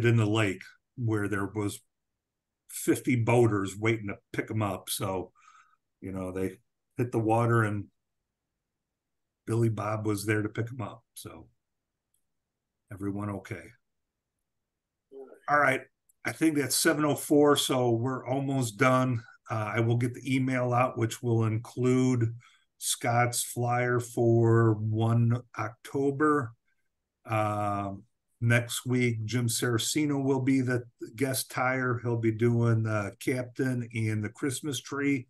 in the lake where there was 50 boaters waiting to pick them up. So, they hit the water and Billy Bob was there to pick them up. So everyone okay. All right. I think that's 7:04, so we're almost done. I will get the email out, which will include Scott's flyer for 1 October. Next week, Jim Saraceno will be the guest tire. He'll be doing the captain and the Christmas tree.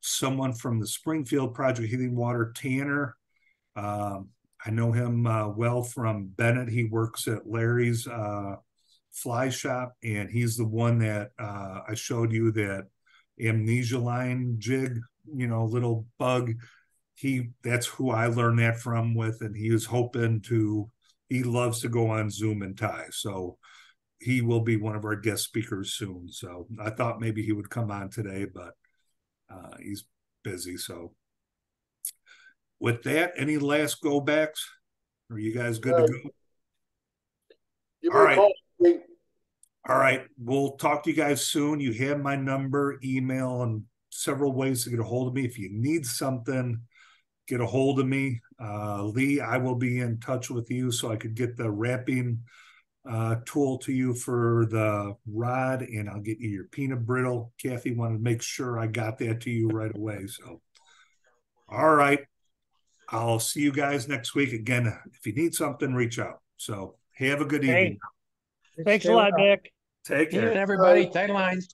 Someone from the Springfield Project Heating Water, Tanner. I know him well from Bennett. He works at Larry's fly shop, and he's the one that I showed you that amnesia line jig, little bug. That's who I learned that from with, and he loves to go on Zoom and tie. So he will be one of our guest speakers soon. So I thought maybe he would come on today, but he's busy. So with that, any last go backs? Are you guys good to go? All right. All right. We'll talk to you guys soon. You have my number, email, and several ways to get a hold of me. If you need something, get a hold of me. Lee, I will be in touch with you so I could get the wrapping tool to you for the rod, and I'll get you your peanut brittle. Kathy wanted to make sure I got that to you right away. So, all right. I'll see you guys next week. Again, if you need something, reach out. So have a good evening. Thanks a lot, Nick. Take care. Everybody, tight lines.